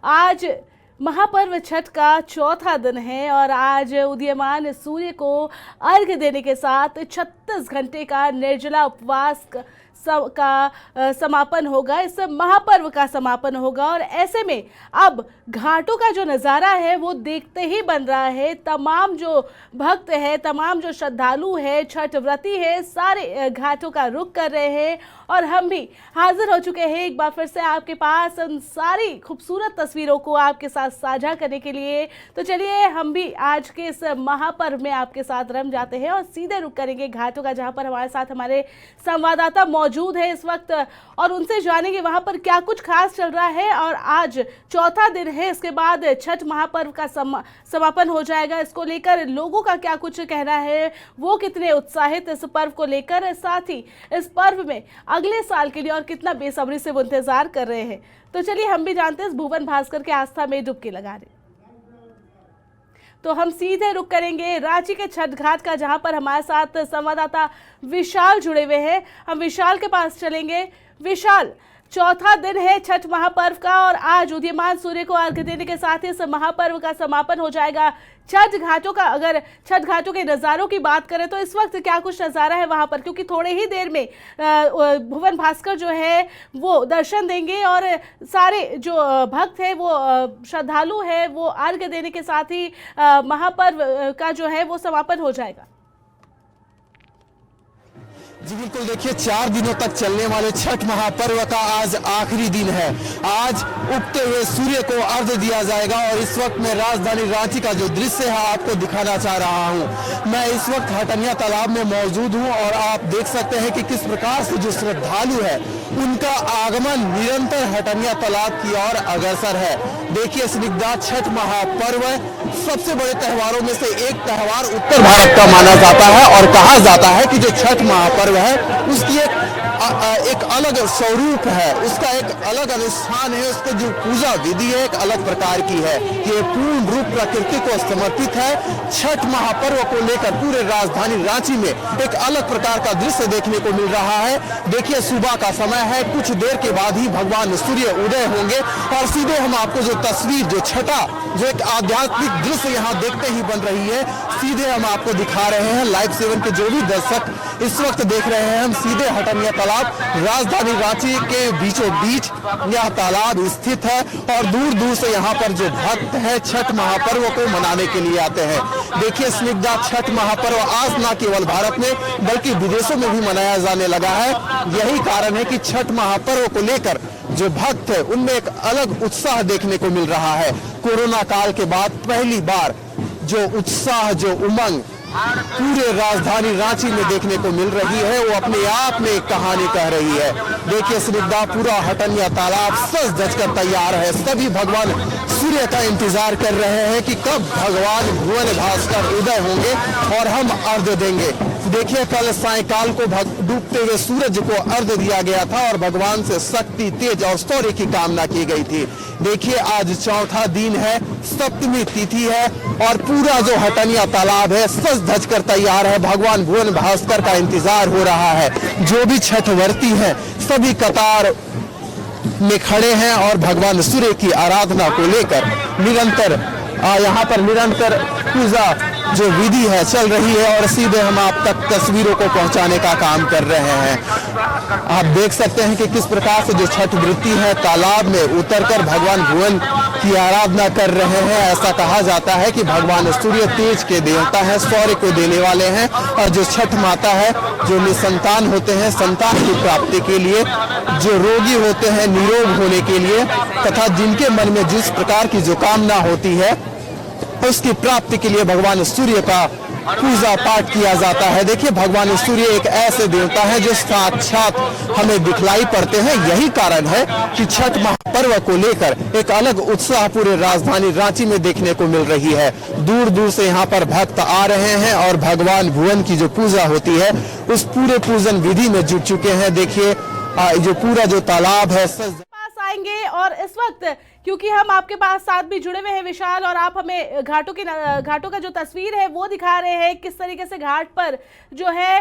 आज महापर्व छठ का चौथा दिन है और आज उदीयमान सूर्य को अर्घ्य देने के साथ 36 घंटे का निर्जला उपवास का समापन होगा। इस महापर्व का समापन होगा और ऐसे में अब घाटों का जो नज़ारा है वो देखते ही बन रहा है। तमाम जो भक्त है, तमाम जो श्रद्धालु है, छठ व्रती है, सारे घाटों का रुख कर रहे हैं और हम भी हाजिर हो चुके हैं एक बार फिर से आपके पास उन सारी खूबसूरत तस्वीरों को आपके साथ साझा करने के लिए। तो चलिए हम भी आज के इस महापर्व में आपके साथ रम जाते हैं और सीधे रुख करेंगे घाटों का, जहां पर हमारे साथ हमारे संवाददाता मौजूद है इस वक्त और उनसे जानेंगे वहां पर क्या कुछ खास चल रहा है। और आज चौथा दिन है, इसके बाद छठ महापर्व का समापन हो जाएगा। इसको लेकर लोगों का क्या कुछ कहना है, वो कितने उत्साहित इस पर्व को लेकर, साथ ही इस पर्व में अगले साल के लिए और कितना बेसब्री से वो इंतजार कर रहे हैं। तो चलिए हम भी जानते हैं इस भुवन भास्कर के आस्था में डुबकी लगा रहे। तो हम सीधे रुक करेंगे रांची के छठ घाट का, जहां पर हमारे साथ संवाददाता विशाल जुड़े हुए हैं। हम विशाल के पास चलेंगे। विशाल, चौथा दिन है छठ महापर्व का और आज उदीयमान सूर्य को अर्घ्य देने के साथ ही इस महापर्व का समापन हो जाएगा। छठ घाटों का, अगर छठ घाटों के नज़ारों की बात करें तो इस वक्त क्या कुछ नज़ारा है वहां पर, क्योंकि थोड़े ही देर में भुवन भास्कर जो है वो दर्शन देंगे और सारे जो भक्त है वो श्रद्धालु है वो अर्घ्य देने के साथ ही महापर्व का जो है वो समापन हो जाएगा। जी बिल्कुल, देखिए 4 दिनों तक चलने वाले छठ महापर्व का आज आखिरी दिन है। आज उगते हुए सूर्य को अर्घ्य दिया जाएगा और इस वक्त मैं राजधानी रांची का जो दृश्य है आपको दिखाना चाह रहा हूं। मैं इस वक्त हटनिया तालाब में मौजूद हूं और आप देख सकते हैं कि किस प्रकार से जो श्रद्धालु है उनका आगमन निरंतर हटनिया तालाब की ओर अग्रसर है। देखिए स्निग्धा, छठ महापर्व सबसे बड़े त्योहारों में से एक त्योहार उत्तर भारत का माना जाता है और कहा जाता है कि जो छठ महापर्व है उसकी एक अलग स्वरूप है, उसका एक अलग अनुष्ठान है, उसकी जो पूजा विधि है एक अलग प्रकार की है। ये पूर्ण रूप प्रकृति को समर्पित है। छठ महापर्व को लेकर पूरे राजधानी रांची में एक अलग प्रकार का दृश्य देखने को मिल रहा है। देखिए सुबह का समय है, कुछ देर के बाद ही भगवान सूर्य उदय होंगे और सीधे हम आपको जो तस्वीर, जो छठा, जो एक आध्यात्मिक दृश्य यहाँ देखते ही बन रही है, सीधे हम आपको दिखा रहे हैं। लाइव 7 के जो भी दर्शक इस वक्त देख रहे हैं, हम सीधे हटनिया तालाब राजधानी रांची के बीचों बीच यह तालाब स्थित है और दूर दूर से यहाँ पर जो भक्त है छठ महापर्व को मनाने के लिए आते हैं। देखिए स्निग्धा, छठ महापर्व आज न केवल भारत में बल्कि विदेशों में भी मनाया जाने लगा है। यही कारण है कि छठ महापर्व को लेकर जो भक्त है उनमें एक अलग उत्साह देखने को मिल रहा है। कोरोना काल के बाद पहली बार जो उत्साह, जो उमंग पूरे राजधानी रांची में देखने को मिल रही है वो अपने आप में एक कहानी कह रही है। देखिए स्निग्धा, पूरा हटनिया तालाब सज धज कर तैयार है। सभी भगवान सूर्य का इंतजार कर रहे हैं कि कब भगवान भुवन भास्कर उदय होंगे और हम अर्घ्य देंगे। देखिए कल सायंकाल को डूबते हुए सूरज को अर्घ्य दिया गया था और भगवान से शक्ति, तेज और शौर्य की कामना की गई थी। देखिए आज चौथा दिन है, सप्तमी तिथि है और पूरा जो हटनिया तालाब है सज धज कर तैयार है। भगवान भुवन भास्कर का इंतजार हो रहा है। जो भी छठ व्रती हैं सभी कतार में खड़े हैं और भगवान सूर्य की आराधना को लेकर निरंतर यहाँ पर निरंतर पूजा जो विधि है चल रही है और सीधे हम आप तक तस्वीरों को पहुंचाने का काम कर रहे हैं। आप देख सकते हैं कि किस प्रकार से जो छठ व्रती है तालाब में उतरकर भगवान भुवन की आराधना कर रहे हैं। ऐसा कहा जाता है कि भगवान सूर्य तेज के देवता हैं, शौर्य को देने वाले हैं और जो छठ माता है जो निसंतान होते हैं संतान की प्राप्ति के लिए, जो रोगी होते हैं निरोग होने के लिए तथा जिनके मन में जिस प्रकार की जो कामना होती है उसकी प्राप्ति के लिए भगवान सूर्य का पूजा पाठ किया जाता है। देखिए भगवान सूर्य एक ऐसे देवता है जो साक्षात हमें दिखलाई पड़ते हैं। यही कारण है कि छठ महापर्व को लेकर एक अलग उत्साह पूरे राजधानी रांची में देखने को मिल रही है। दूर दूर से यहाँ पर भक्त आ रहे हैं और भगवान भुवन की जो पूजा होती है उस पूरे पूजन विधि में जुट चुके हैं। देखिए जो पूरा जो तालाब है पास आएंगे और इस वक्त क्योंकि हम आपके पास साथ भी जुड़े हुए हैं विशाल, और आप हमें घाटों का जो तस्वीर है वो दिखा रहे हैं, किस तरीके से घाट पर जो है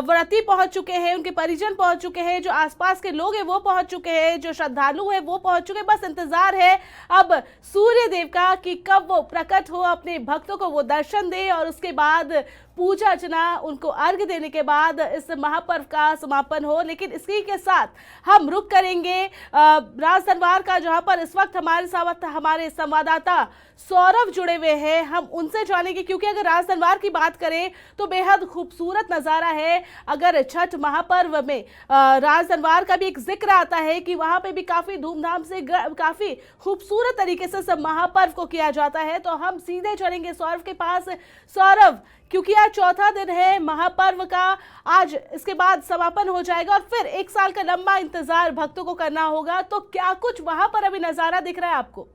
व्रती पहुंच चुके हैं, उनके परिजन पहुंच चुके हैं, जो आसपास के लोग हैं वो पहुंच चुके हैं, जो श्रद्धालु हैं वो पहुंच चुके हैं। बस इंतजार है अब सूर्य देव का कि कब वो प्रकट हो, अपने भक्तों को वो दर्शन दे, और उसके बाद पूजा अर्चना, उनको अर्घ्य देने के बाद इस महापर्व का समापन हो। लेकिन इसी के साथ हम रुक करेंगे राजदरबार का, जहां पर इस वक्त हमारे संवाददाता सौरभ जुड़े हुए हैं। हम उनसे जानेंगे, क्योंकि अगर राजदरबार की बात करें तो बेहद खूबसूरत नज़ारा है। अगर छठ महापर्व में राजदरबार का भी एक जिक्र आता है कि वहां पे भी काफ़ी धूमधाम से, काफ़ी खूबसूरत तरीके से सब महापर्व को किया जाता है। तो हम सीधे चलेंगे सौरभ के पास। सौरभ, क्योंकि आज चौथा दिन है महापर्व का, आज इसके बाद समापन हो जाएगा और फिर 1 साल का लंबा इंतजार भक्तों को करना होगा, तो क्या कुछ वहां पर अभी नजारा दिख रहा है आपको?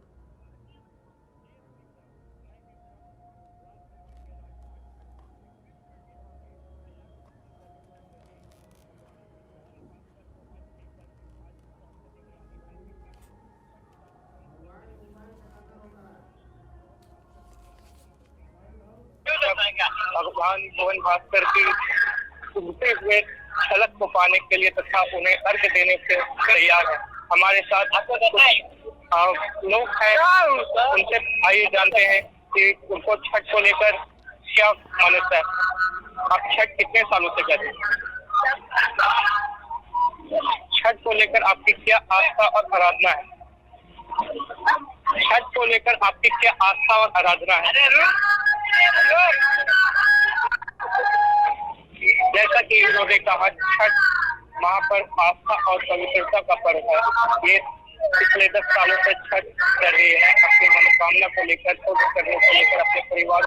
भगवान भुवन भास्कर की उगते हुए झलक को पाने के लिए तथा उन्हें अर्घ्य देने से तैयार है। हमारे साथ लोग हैं, उनसे आइए जानते हैं कि उनको छठ को लेकर क्या मान्यता है। आप छठ कितने सालों से करते हैं? छठ को लेकर आपकी क्या आस्था और आराधना है? छठ को लेकर आपकी क्या आस्था और आराधना है? जैसा कि उन्होंने कहा, छठ महापर्व आस्था और पवित्रता का पर्व है। ये पिछले 10 सालों से छठ कर रही है, अपनी मनोकामना को लेकर, पूर्ण करने को लेकर, अपने परिवार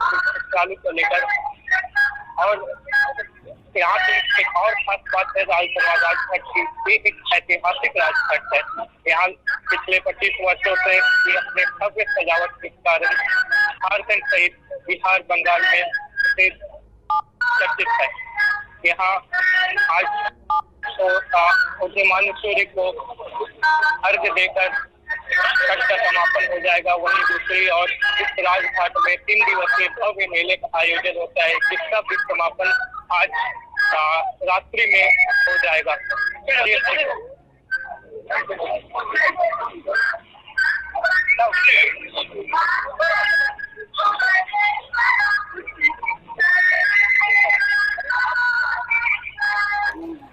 चालू को लेकर। और यहाँ पे एक और खास बात है राज छठ की, ये एक ऐतिहासिक राज छठ है। यहाँ पिछले 25 वर्षों से ये अपने भव्य सजावट के कारण झारखंड सहित बिहार, बंगाल में चर्चित है। यहाँ आज उदीयमान सूर्य को अर्घ्य देकर छठ का समापन हो जाएगा। वहीं दूसरी ओर इस राजघाट में 3 दिवसीय भव्य मेले का आयोजन होता है, जिसका भी समापन आज रात्रि में हो जाएगा।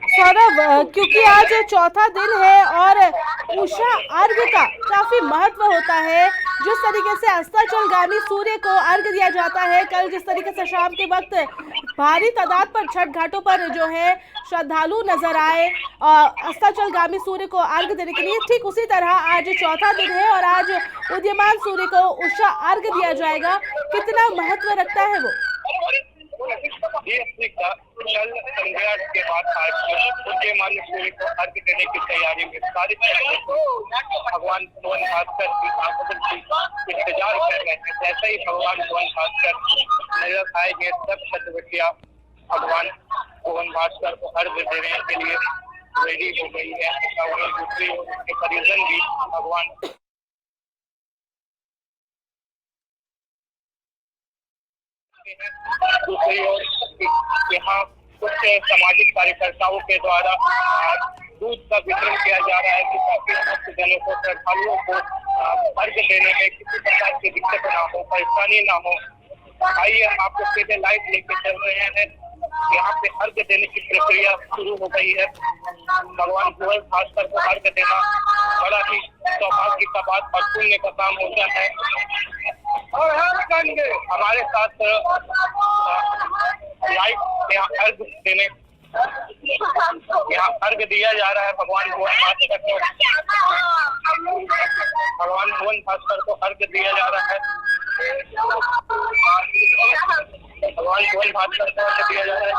सौरभ, क्योंकि आज चौथा दिन है और उषा अर्घ्य का काफी महत्व होता है, जिस तरीके से अस्ताचलगामी सूर्य को अर्घ्य दिया जाता है, कल जिस तरीके से शाम के वक्त भारी तादाद पर छठ घाटों पर जो है श्रद्धालु नजर आए अस्ताचलगामी सूर्य को अर्घ्य देने के लिए, ठीक उसी तरह आज चौथा दिन है और आज उदीयमान सूर्य को उषा अर्घ्य दिया जाएगा। कितना महत्व रखता है वो? कल संध्या के बाद आज उदीयमान सूर्य को अर्घ्य देने की तैयारी में सारे भगवान भुवन भास्कर की आगमन की इंतजार कर रहे हैं। जैसे ही भगवान भुवन भास्कर नजर आएंगे, सब छठवटिया भगवान भुवन भास्कर को अर्घ्य देने के लिए रेडी हो गई है। वहीं दूसरी ओर उनके परिजन भी भगवान दूसरी ओर यहाँ कुछ सामाजिक कार्यकर्ताओं के द्वारा दूध का वितरण किया जा रहा है कि ताकि भक्तजनों को, श्रद्धालुओं को अर्घ्य देने में किसी प्रकार की दिक्कत ना हो, परेशानी ना हो। आइए आपको सीधे लाइव लेके चल रहे हैं। यहाँ पे अर्घ्य देने की प्रक्रिया शुरू हो गई है। भगवान भुवन भास्कर को अर्घ्य देना बड़ा ही सौभाग्य का बात और पुण्य का काम होता है। और हमारे साथ लाइव यहाँ अर्घ्य देने, यहाँ अर्घ्य दिया जा रहा है भगवान भुवन भास्कर को। भगवान भुवन भास्कर को अर्घ्य दिया जा रहा है। भगवान भुवन भास्कर को अर्घ्य दिया जा रहा है।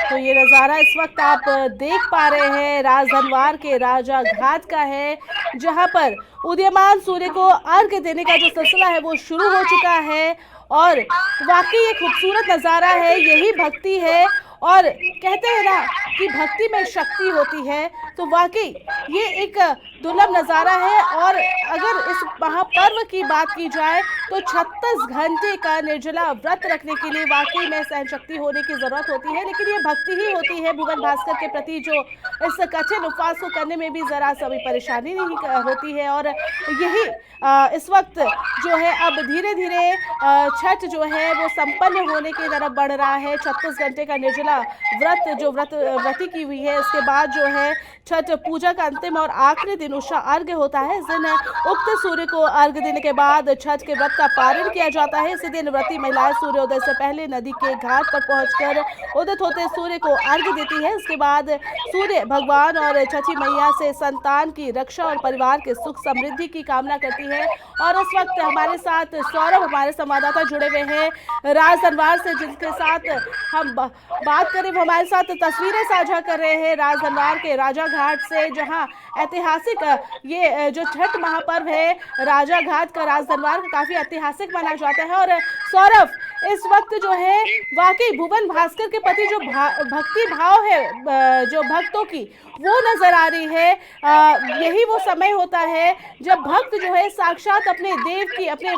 तो ये नज़ारा इस वक्त आप देख पा रहे हैं राजदरबार के राजा घाट का है, जहां पर उदीयमान सूर्य को अर्घ्य देने का जो सिलसिला है वो शुरू हो चुका है। और वाकई ये खूबसूरत नज़ारा है, यही भक्ति है। और कहते हैं ना कि भक्ति में शक्ति होती है, तो वाकई ये एक दुर्लभ नज़ारा है। और अगर इस महापर्व की बात की जाए तो 36 घंटे का निर्जला व्रत रखने के लिए वाकई में सहन शक्ति होने की ज़रूरत होती है, लेकिन ये भक्ति ही होती है भुवन भास्कर के प्रति, जो इस कठिन उपवास को करने में भी ज़रा सा भी परेशानी नहीं होती है। और यही इस वक्त जो है अब धीरे धीरे छठ जो है वो संपन्न होने की तरफ बढ़ रहा है। 36 घंटे का निर्जला व्रत जो व्रती की हुई है, इसके बाद जो है छठ पूजा का अंतिम और आखिरी दिन उषा अर्घ्य होता है। इस दिन उक्त सूर्य को अर्घ्य देने के बाद छठ के व्रत का पारण किया जाता है। इसी दिन व्रती महिलाएं सूर्योदय से पहले नदी के घाट पर पहुंचकर उदित होते सूर्य को अर्घ्य देती है। इसके बाद सूर्य भगवान और छठी मैया से संतान की रक्षा और परिवार के सुख समृद्धि की कामना करती है। और इस वक्त हमारे साथ सौरभ, हमारे संवाददाता, जुड़े हुए हैं राजदरबार से, जिनके साथ हम बात करें। वो हमारे साथ तस्वीरें साझा कर रहे हैं राजदरबार के राजा घाट से, जहां ऐतिहासिक ये जो छठ महापर्व है राजा घाट का, राजदरबार का काफी ऐतिहासिक माना जाता है। और सौरभ, इस वक्त जो है वाकई भुवन भास्कर के प्रति जो भक्ति भाव है जो भक्तों की, वो नजर आ रही है। यही वो समय होता है जब भक्त जो है साक्षात अपने देव की, अपने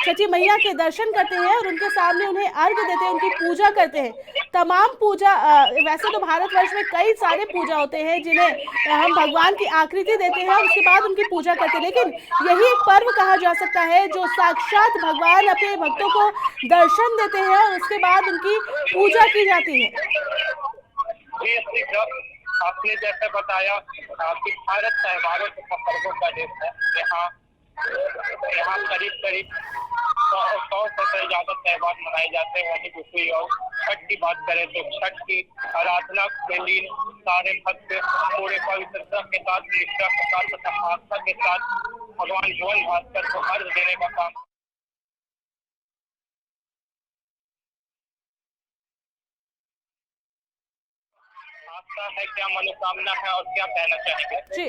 छठी मैया के दर्शन करते हैं और उनके सामने उन्हें अर्घ्य देते हैं, उनकी पूजा करते हैं। तमाम पूजा, वैसे तो भारतवर्ष में कई सारे पूजा होते हैं जिन्हें हम भगवान की आकृति देते हैं और उसके बाद उनकी पूजा करते हैं, लेकिन यही एक पर्व कहा जा सकता है जो साक्षात भगवान अपने भक्तों को दर्शन देते हैं और उसके बाद उनकी पूजा की जाती है। आपने जैसे बताया कि भारत त्योहारों तथा पर्वों का देश है। यहाँ करीब 100 से ज्यादा त्योहार मनाए जाते हैं। वहीं दूसरी ओर छठ की बात करें तो छठ की आराधना में लीन सारे भक्त पूरे पवित्रता के साथ, निष्ठा के साथ तथा आस्था के साथ भगवान भुवन भास्कर को अर्घ्य देने का काम। आस्था है, क्या मनोकामना है और क्या कहना चाहेंगे? जी,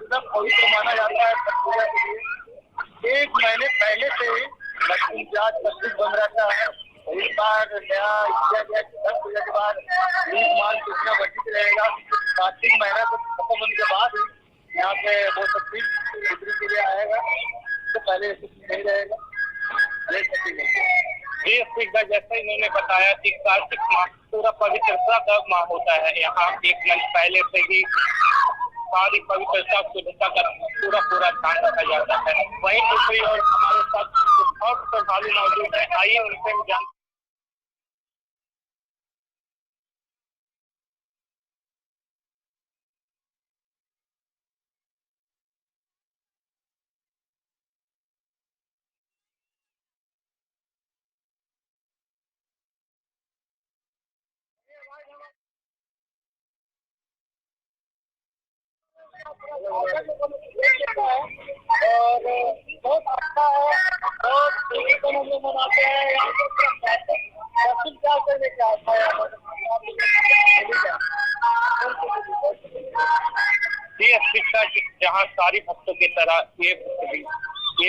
मतलब पवित्र माना जाता है छठ पूजा के लिए। 1 महीने पहले से ही लक्ष्मी प्याज प्रस्तुत बन रहता है। इस बार नया छठ पूजा के बाद माल कितना वर्षित रहेगा। कार्तिक महीना को खत्म होने के बाद यहाँ पे वो सब चीज बिक्री के लिए आएगा, तो पहले नहीं रहेगा। जी, जैसे इन्होंने बताया कि कार्तिक माह पूरा पवित्रता का माह होता है। यहाँ 1 मंथ पहले से ही सारी पवित्रता शुद्धता का पूरा ध्यान रखा जाता है। वहीं दूसरी और हमारे साथ बहुत श्रद्धालु मौजूद है, आइए उनसे जान। और बहुत अच्छा है, बहुत तरीके हम लोग मनाते हैं। यहाँ दर्शन क्या करने का आता है। जहाँ सारी भक्तों की तरह ये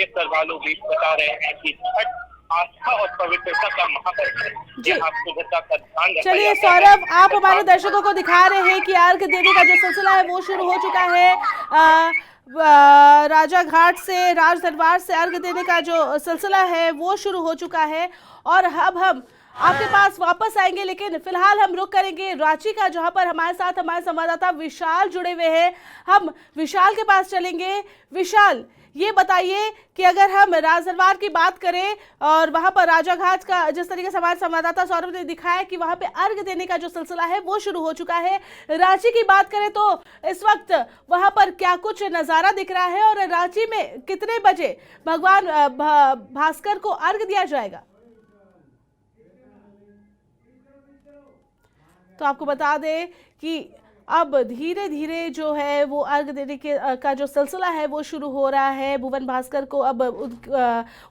श्रद्धालु भी बता रहे हैं कि छठ आस्था और पवित्रता का महापर्व है। यहाँ शुद्धता का ध्यान। चलिए सौरभ, आप हमारे दर्शकों को दिखा रहे हैं कि अर्घ्य देने का जो सिलसिला है वो शुरू हो चुका है। राजा घाट से, राज दरबार से अर्घ्य देने का जो सिलसिला है वो शुरू हो चुका है और अब हम आपके पास वापस आएंगे, लेकिन फिलहाल हम रुक करेंगे रांची का, जहां पर हमारे साथ हमारे संवाददाता विशाल जुड़े हुए हैं। हम विशाल के पास चलेंगे। विशाल, ये बताइए कि अगर हम राज दरबार की बात करें और वहां पर राजा घाट का, जिस तरीके से हमारे संवाददाता सौरभ ने दिखाया कि वहां पे अर्घ्य देने का जो सिलसिला है वो शुरू हो चुका है, रांची की बात करें तो इस वक्त वहां पर क्या कुछ नज़ारा दिख रहा है और रांची में कितने बजे भगवान भास्कर को अर्घ्य दिया जाएगा? तो आपको बता दें कि अब धीरे धीरे जो है वो अर्घ देने का जो सिलसिला है वो शुरू हो रहा है। भुवन भास्कर को अब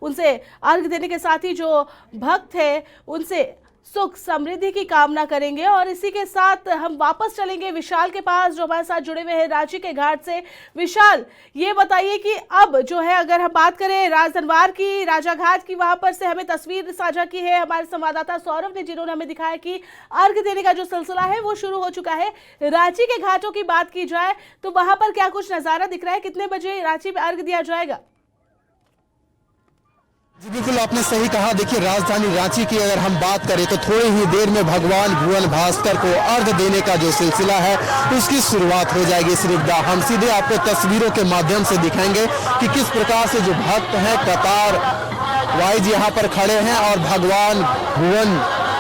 उनसे अर्घ देने के साथ ही जो भक्त है उनसे सुख समृद्धि की कामना करेंगे। और इसी के साथ हम वापस चलेंगे विशाल के पास, जो हमारे साथ जुड़े हुए हैं रांची के घाट से। विशाल, ये बताइए कि अब जो है, अगर हम बात करें राजधनवार की, राजा घाट की, वहां पर से हमें तस्वीर साझा की है हमारे संवाददाता सौरभ ने, जिन्होंने हमें दिखाया कि अर्घ देने का जो सिलसिला है वो शुरू हो चुका है। रांची के घाटों की बात की जाए तो वहां पर क्या कुछ नजारा दिख रहा है, कितने बजे रांची में अर्घ दिया जाएगा? जी बिल्कुल, आपने सही कहा। देखिए, राजधानी रांची की अगर हम बात करें तो थोड़ी ही देर में भगवान भुवन भास्कर को अर्घ देने का जो सिलसिला है उसकी शुरुआत हो जाएगी। स्निग्धा, हम सीधे आपको तस्वीरों के माध्यम से दिखाएंगे कि किस प्रकार से जो भक्त हैं कतार वाइज यहाँ पर खड़े हैं और भगवान भुवन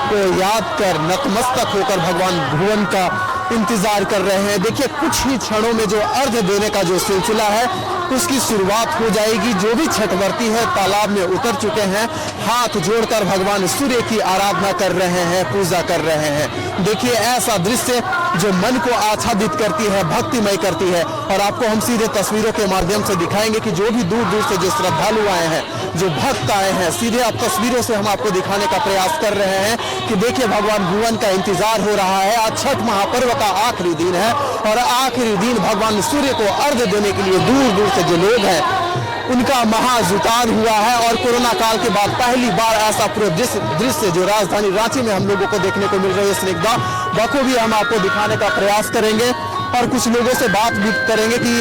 को याद कर, नतमस्तक होकर भगवान भुवन का इंतजार कर रहे हैं। देखिए, कुछ ही क्षणों में जो अर्घ देने का जो सिलसिला है उसकी शुरुआत हो जाएगी। जो भी छठवर्ती है तालाब में उतर चुके हैं, हाथ जोड़कर भगवान सूर्य की आराधना कर रहे हैं, पूजा कर रहे हैं। देखिए, ऐसा दृश्य जो मन को आच्छादित करती है, भक्तिमय करती है। और आपको हम सीधे तस्वीरों के माध्यम से दिखाएंगे कि जो भी दूर दूर से जो श्रद्धालु आए हैं, जो भक्त आए हैं, सीधे आप तस्वीरों से हम आपको दिखाने का प्रयास कर रहे हैं कि देखिए, भगवान भुवन का इंतजार हो रहा है। आज छठ महापर्व का आखिरी दिन है और आखिरी दिन भगवान सूर्य को अर्घ देने के लिए दूर दूर से जो लोग हैं उनका महाजुटान हुआ है। और कोरोना काल के बाद पहली बार ऐसा पूरा दृश्य जो राजधानी रांची में हम लोगों को देखने को मिल रही है, स्निग्धा, बखूबी हम आपको दिखाने का प्रयास करेंगे और कुछ लोगों से बात भी करेंगे कि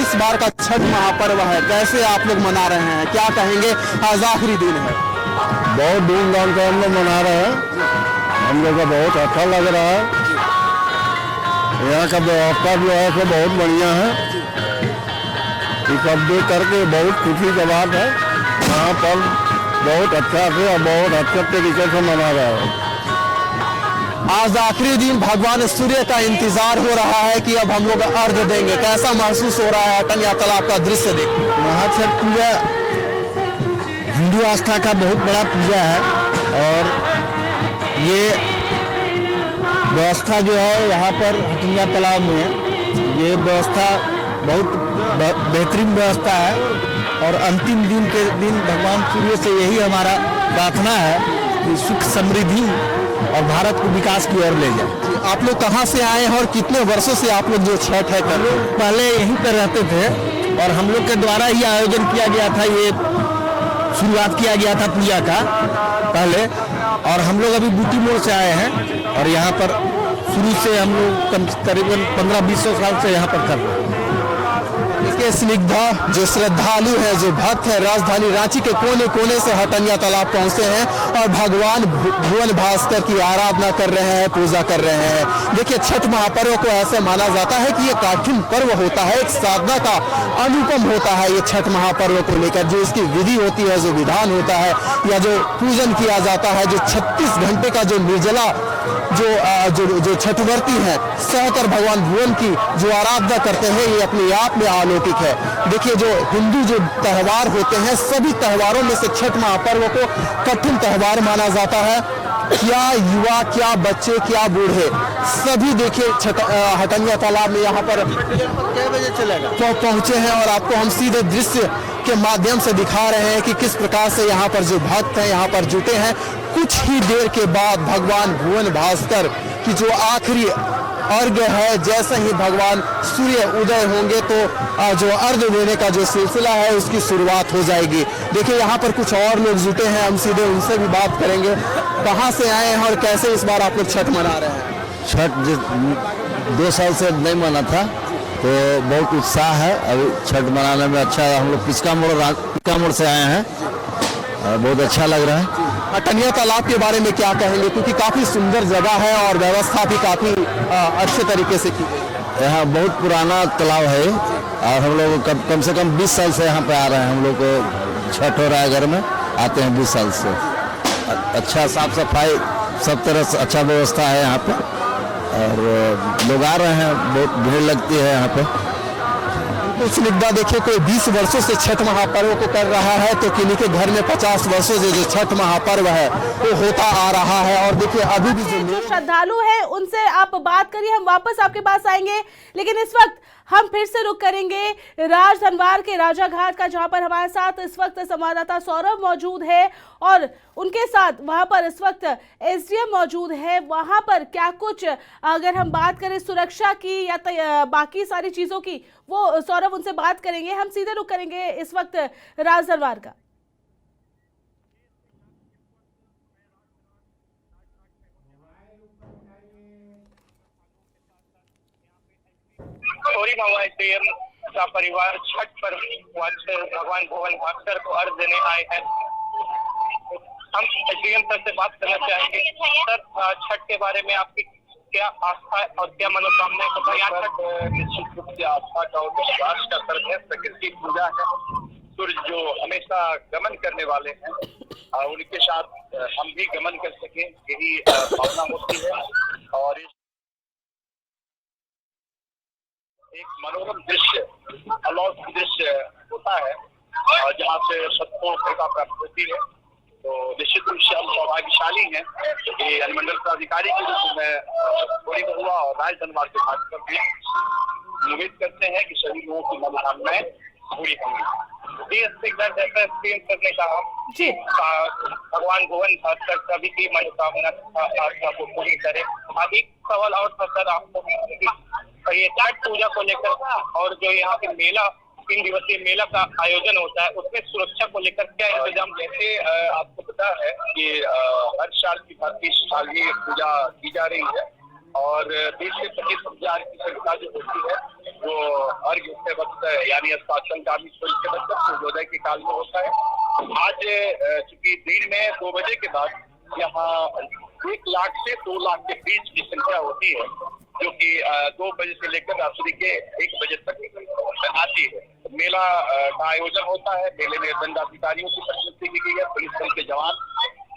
इस बार का छठ महापर्व है, कैसे आप लोग मना रहे हैं, क्या कहेंगे? आज आखिरी दिन है, बहुत धूमधाम से हम लोग मना रहे हैं। हम लोग को बहुत अच्छा लग रहा है। यहाँ का व्यवस्था जो है सो बहुत बढ़िया है। ये सब देख करके बहुत खुशी की बात है। यहाँ पर बहुत अच्छा से और बहुत अच्छे तरीके से मना रहा है। आज आखिरी दिन भगवान सूर्य का इंतजार हो रहा है कि अब हम लोग अर्घ देंगे। कैसा महसूस हो रहा है अटनिया तालाब का दृश्य देख? महाछठ पूजा हिंदू आस्था का बहुत बड़ा पूजा है और ये व्यवस्था जो है यहाँ पर अटनिया तालाब में, ये व्यवस्था बहुत बेहतरीन व्यवस्था है। और अंतिम दिन के दिन भगवान सूर्य से यही हमारा प्रार्थना है कि सुख समृद्धि और भारत को विकास की ओर ले जाए। आप लोग कहाँ से आए हैं और कितने वर्षों से आप लोग जो छठ है कर रहे हैं? पहले यहीं पर रहते थे और हम लोग के द्वारा ही आयोजन किया गया था, ये शुरुआत किया गया था पूजा का पहले। और हम लोग अभी बूटी मोड़ से आए हैं और यहाँ पर शुरू से हम लोग करीबन 15-20 साल से यहाँ पर कर रहे हैं। इसके स्निग्धा, जो श्रद्धालु है, जो भक्त है, राजधानी रांची के कोने कोने से हटनिया तालाब पहुंचे हैं और भगवान भुवन भास्कर की आराधना कर रहे हैं, पूजा कर रहे हैं। देखिए, छठ महापर्व को ऐसे माना जाता है कि ये कठिन पर्व होता है, एक साधना का अनुपम होता है। ये छठ महापर्व को लेकर जो इसकी विधि होती है, जो विधान होता है या जो पूजन किया जाता है, जो 36 घंटे का जो निर्जला जो छठवर्ती है सहकर भगवान भुवन की जो आराधना करते हैं, ये अपने आप में अलौकिक है। देखिए, जो हिंदू जो त्योहार होते हैं, सभी त्योहारों में से छठ महापर्व को कठिन त्योहार माना जाता है। क्या युवा, क्या बच्चे, क्या बूढ़े, सभी देखिए हटनिया तालाब में यहाँ पर बजे चलेगा तो पहुंचे हैं और आपको हम सीधे दृश्य के माध्यम से दिखा रहे हैं कि किस प्रकार से यहाँ पर जो भक्त हैं यहाँ पर जुटे हैं। कुछ ही देर के बाद भगवान भुवन भास्कर की जो आखिरी अर्घ है, जैसे ही भगवान सूर्य उदय होंगे तो जो अर्घ देने का जो सिलसिला है उसकी शुरुआत हो जाएगी। देखिए, यहाँ पर कुछ और लोग जुटे हैं, हम सीधे उनसे भी बात करेंगे। कहाँ से आए हैं और कैसे इस बार आप लोग छठ मना रहे हैं? छठ 2 साल से नहीं मना था तो बहुत उत्साह है अभी छठ मनाने में। अच्छा है, हम लोग पिचका मोड़ से आए हैं, बहुत अच्छा लग रहा है। हटनिया तालाब के बारे में क्या कहेंगे, क्योंकि काफी सुंदर जगह है और व्यवस्था भी काफी अच्छे तरीके से की गई। यहाँ बहुत पुराना तालाब है और हम लोग कम से कम 20 साल से यहाँ पे आ रहे हैं। हम लोग को छठ हो रहा है घर में, आते हैं 20 साल से। अच्छा साफ सफाई सब तरह से अच्छा व्यवस्था है यहाँ पे और लोग आ रहे हैं, बहुत भीड़ लगती है यहाँ पे। तो स्निग्धा, देखिए, कोई 20 वर्षों से छठ महापर्व को कर रहा है तो किन्हीं के घर में 50 वर्षों से जो छठ महापर्व है वो होता आ रहा है। और देखिए, अभी भी जो श्रद्धालु है उनसे आप बात करिए, हम वापस आपके पास आएंगे। लेकिन इस वक्त हम फिर से रुक करेंगे राजधनवार के राजा घाट का, जहां पर हमारे साथ इस वक्त संवाददाता सौरभ मौजूद है और उनके साथ वहां पर इस वक्त एसडीएम मौजूद है। वहां पर क्या कुछ, अगर हम बात करें सुरक्षा की या बाकी सारी चीजों की, वो सौरभ उनसे बात करेंगे। हम सीधे रुक करेंगे इस वक्त राजधनवार का। खोरी महुआ एसडीएम का परिवार छठ पर भगवान भुवन भास्कर को अर्घ देने आए हैं। हम एसडीएम सर से बात करना चाहेंगे। सर, छठ के बारे में आपकी क्या आस्था है और क्या मनोकामना है? तो निश्चित रूप से आस्था का और विश्वास का पर्व है, प्रकृति पूजा है। सूर्य जो हमेशा गमन करने वाले हैं, उनके साथ हम भी गमन कर सके, यही भावना होती है। और एक मनोरम दृश्य, अलौकिक दृश्य होता है जहाँ से सबको कृपा प्राप्त होती है। तो निश्चित रूप से हम सौभाग्यशाली हैं कि अनुमंडल प्राधिकारी के रूप में खोरी महुआ और राजधनवार के घाट पर हैं। उम्मीद करते हैं कि सभी लोगों की मनोकामनाएं पूरी होंगी। करने का भगवान भुवन भास्कर सभी की मनोकामना आस्था को पूरी करे। एक सवाल और था सर आपको, ये छठ पूजा को लेकर और जो यहाँ पे मेला 3 दिवसीय मेला का आयोजन होता है, उसमें सुरक्षा को लेकर क्या इंतजाम? जैसे आपको पता है कि हर साल की भांति इस साल ये पूजा की जा रही है और 20 से 25,000 की संख्या जो होती है वो अर्घ के वक्त यानी अस्ताचलगामी सूर्य के वक्त सूर्योदय के काल में होता है। आज चूंकि दिन में 2 बजे के बाद यहाँ 1 लाख से 2 लाख के बीच की संख्या होती है, जो कि 2 बजे से लेकर रात्रि के 1 बजे तक आती है। मेला का आयोजन होता है। मेले में दंडाधिकारियों की प्रतिनियुक्ति की गई है। पुलिस बल के जवान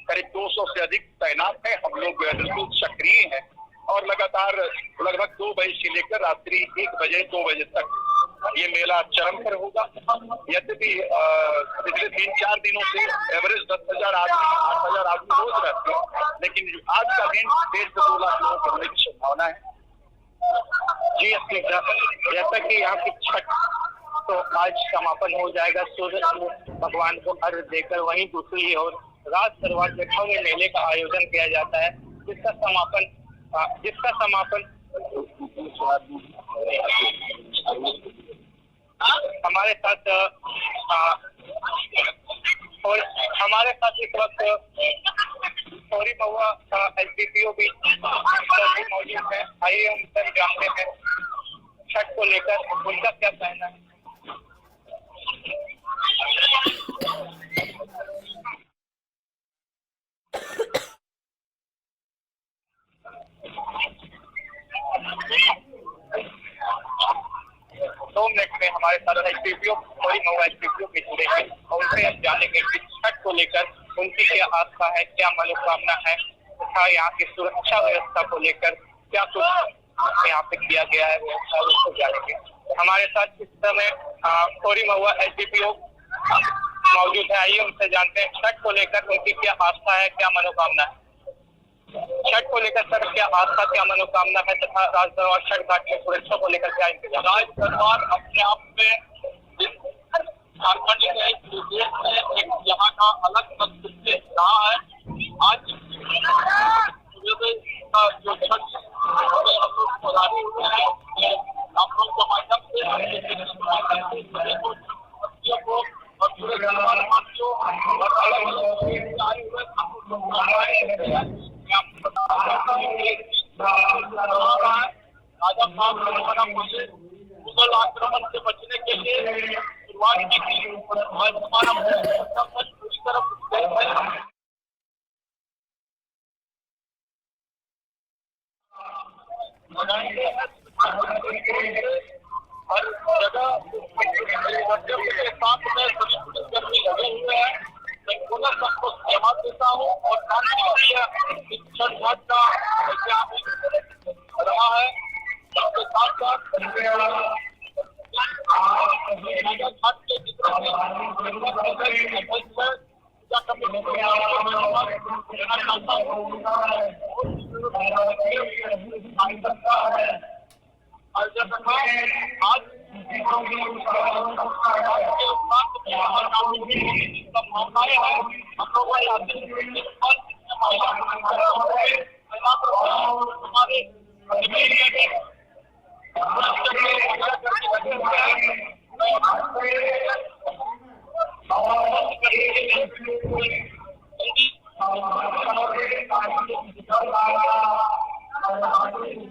करीब 200 से अधिक तैनात हैं। हम लोग बिल्कुल सक्रिय हैं और लगातार लगभग 2 बजे से लेकर रात्रि 1 बजे 2 बजे तक ये मेला चरम पर होगा। यद्यपि पिछले 3-4 दिनों से एवरेज 10,000 आदमी 8,000 आदमी रोज रहते हैं, लेकिन आज का दिन 1.5 से 2 लाख लोगों को होने की संभावना है। जी, जैसा कि यहाँ की छठ तो आज समापन हो जाएगा सूर्य भगवान को अर्घ देकर, वहीं दूसरी ओर राजदरबार में भव्य मेले का आयोजन किया जाता है, जिसका समापन हमारे साथ इस वक्त खोरी महुआ का एसडीपीओ भी मौजूद है। आइए हम सर जानते हैं छठ को लेकर उनका क्या कहना है। दो मिनट में हमारे साथ एसडीपीओ खोरी महुआ एसडीपीओ भी जुड़े हैं और उनसे हम जानेंगे कि छठ को लेकर उनकी क्या आस्था है, क्या मनोकामना है तथा यहाँ की सुरक्षा व्यवस्था को लेकर क्या कुछ यहाँ पे किया गया है, व्यवस्था उसको जानेंगे। हमारे साथ इस समय खोरी महुआ एसडीपीओ मौजूद है। आइए उनसे जानते हैं छठ को लेकर उनकी क्या आस्था है, क्या मनोकामना है। छठ को लेकर सर क्या आस्था, क्या मनोकामना है तथा राजदरबार छठ घाट में सुरक्षा को लेकर क्या इंतजाम? राजदरबार अपने आप में झारखंड में देश में एक यहाँ का अलग संस्कृति रहा है। आज जो छठ हम लोग पुरानी हुए हैं, आप लोग के माध्यम से और पूरे समाजवासियों और अलग मुगल आक्रमण से बचने के लिए शुरुआत की थी। आज हमारा पूरी तरफ हर जगह के साथ में सभी पुलिसकर्मी लगे हुए हैं। मैं पुनः सबको धन्यवाद देता हूँ और छठ घाट का रहा है। इसके साथ साथ घाट के पूजा कमेटी देना चाहता हूँ।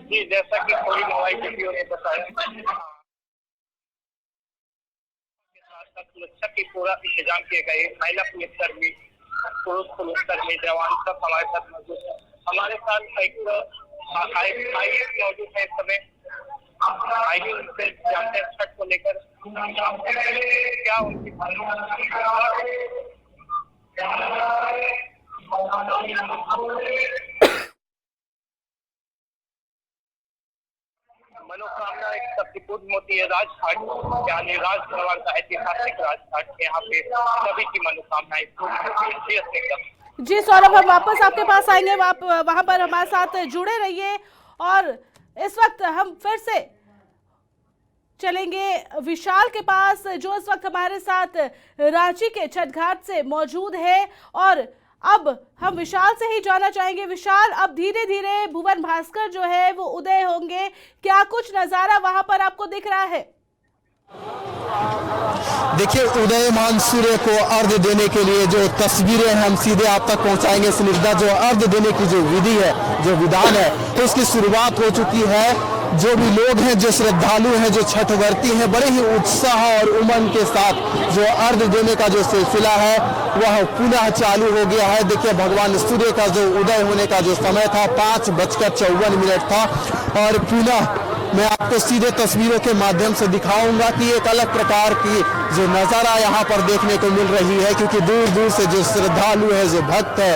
जी, जैसा कि कोई मोबाइल वीडियो ने बताया, सुरक्षा की पूरा इंतजाम किए गए। महिला पुलिसकर्मी, पुरुष पुलिसकर्मी, जवान सब हमारे साथ मौजूद है। हमारे साथ एक मौजूद है इस समय। आइए उनसे जानते हैं छठ को लेकर क्या उनकी मनोकामना एक सबसे पूर्ण होती है। राजघाट यानी राजभवन का ऐतिहासिक राजघाट, यहाँ पे सभी की मनोकामनाएं पूर्ण होती है। जी सौरभ, हम वापस आपके पास आएंगे, आप वहां पर हमारे साथ जुड़े रहिए। और इस वक्त हम फिर से चलेंगे विशाल के पास, जो इस वक्त हमारे साथ रांची के छठ घाट से मौजूद है। और अब हम विशाल से ही जानना चाहेंगे, विशाल, अब धीरे धीरे भुवन भास्कर जो है वो उदय होंगे, क्या कुछ नजारा वहां पर आपको दिख रहा है? देखिए, उदयमान सूर्य को अर्घ देने के लिए जो तस्वीरें हम सीधे आप तक पहुंचाएंगे। स्निग्धा, जो अर्घ देने की जो विधि है, जो विधान है, तो उसकी शुरुआत हो चुकी है। जो भी लोग हैं, जो श्रद्धालु हैं, जो छठवर्ती हैं, बड़े ही उत्साह और उमंग के साथ जो अर्घ देने का जो सिलसिला है वह पुनः चालू हो गया है। देखिए, भगवान सूर्य का जो उदय होने का जो समय था 5:54 था और पुनः मैं आपको सीधे तस्वीरों के माध्यम से दिखाऊंगा कि एक अलग प्रकार की जो नज़ारा यहाँ पर देखने को मिल रही है, क्योंकि दूर दूर से जो श्रद्धालु है, जो भक्त है,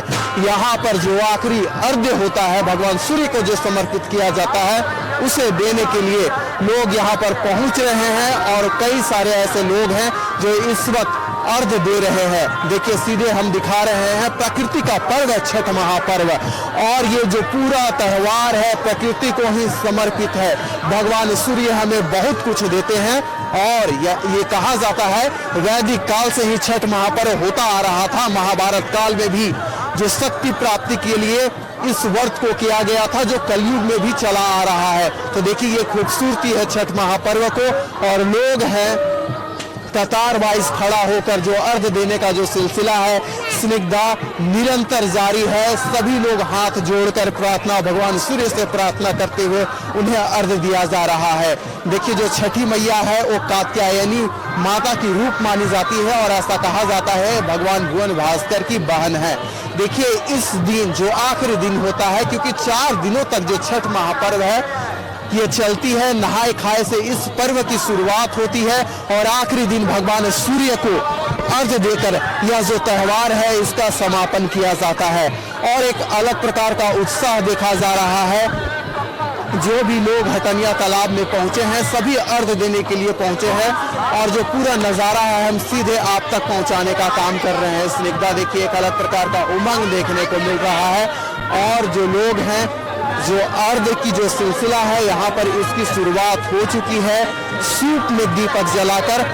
यहाँ पर जो आखिरी अर्घ्य होता है भगवान सूर्य को जो समर्पित किया जाता है, उसे देने के लिए लोग यहाँ पर पहुँच रहे हैं। और कई सारे ऐसे लोग हैं जो इस वक्त अर्घ दे रहे हैं। देखिए, सीधे हम दिखा रहे हैं प्रकृति का पर्व है छठ महापर्व, और ये जो पूरा त्यौहार है प्रकृति को ही समर्पित है। भगवान सूर्य हमें बहुत कुछ देते हैं और ये कहा जाता है वैदिक काल से ही छठ महापर्व होता आ रहा था। महाभारत काल में भी जो शक्ति प्राप्ति के लिए इस व्रत को किया गया था, जो कलयुग में भी चला आ रहा है। तो देखिए, ये खूबसूरती है छठ महापर्व को, और लोग हैं कतार वाइज खड़ा होकर जो अर्घ देने का जो सिलसिला है स्निग्धा निरंतर जारी है। सभी लोग हाथ जोड़कर प्रार्थना, भगवान सूर्य से प्रार्थना करते हुए उन्हें अर्घ दिया जा रहा है। देखिए, जो छठी मैया है वो कात्यायनी माता की रूप मानी जाती है और ऐसा कहा जाता है भगवान भुवन भास्कर की बहन है। देखिए, इस दिन जो आखिरी दिन होता है, क्योंकि 4 दिनों तक जो छठ महापर्व है ये चलती है, नहाए खाए से इस पर्व की शुरुआत होती है और आखिरी दिन भगवान सूर्य को अर्घ देकर यह जो त्यौहार है इसका समापन किया जाता है। और एक अलग प्रकार का उत्साह देखा जा रहा है। जो भी लोग हटनिया तालाब में पहुंचे हैं सभी अर्घ देने के लिए पहुंचे हैं, और जो पूरा नज़ारा है हम सीधे आप तक पहुंचाने का काम कर रहे हैं। स्निग्धा, देखिए, एक अलग प्रकार का उमंग देखने को मिल रहा है। और जो लोग हैं, जो अर्घ की जो सिलसिला है यहाँ पर इसकी शुरुआत हो चुकी है। सूप में दीपक जलाकर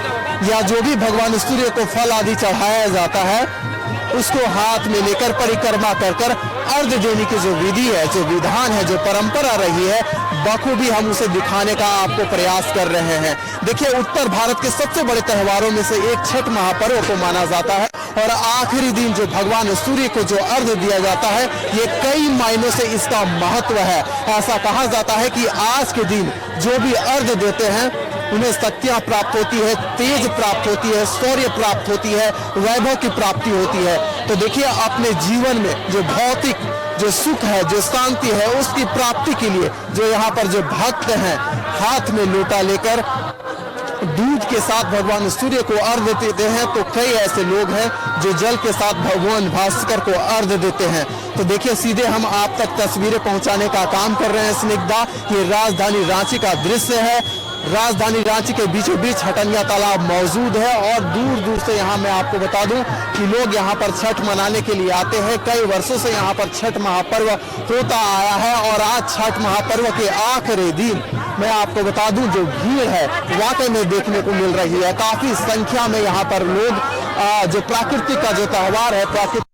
या जो भी भगवान सूर्य को फल आदि चढ़ाया जाता है उसको हाथ में लेकर परिक्रमा कर कर अर्घ देने की जो विधि है, जो विधान है, जो परंपरा रही है, बखूबी हम उसे दिखाने का आपको प्रयास कर रहे हैं। देखिए, उत्तर भारत के सबसे बड़े त्योहारों में से एक छठ महापर्व को माना जाता है और आखिरी दिन जो भगवान सूर्य को जो अर्घ दिया जाता है ये कई मायनों से इसका महत्व है। ऐसा कहा जाता है कि आज के दिन जो भी अर्घ देते हैं उन्हें शक्तियां प्राप्त होती है, तेज प्राप्त होती है, शौर्य प्राप्त होती है, वैभव की प्राप्ति होती है। तो देखिए, अपने जीवन में जो भौतिक जो सुख है, जो शांति है, उसकी प्राप्ति के लिए जो यहाँ पर जो भक्त हैं हाथ में लोटा लेकर दूध के साथ भगवान सूर्य को अर्घ देते हैं, तो कई ऐसे लोग हैं जो जल के साथ भगवान भास्कर को अर्घ देते हैं। तो देखिए, सीधे हम आप तक तस्वीरें पहुंचाने का काम कर रहे हैं। स्निग्धा, ये राजधानी रांची का दृश्य है। राजधानी रांची के बीचों बीच हटनिया तालाब मौजूद है और दूर दूर से यहाँ मैं आपको बता दूं कि लोग यहाँ पर छठ मनाने के लिए आते हैं। कई वर्षों से यहाँ पर छठ महापर्व होता आया है और आज छठ महापर्व के आखिरी दिन मैं आपको बता दूं जो भीड़ है वाकई में देखने को मिल रही है। काफी संख्या में यहाँ पर लोग जो प्राकृतिक का जो त्यौहार है, प्राकृतिक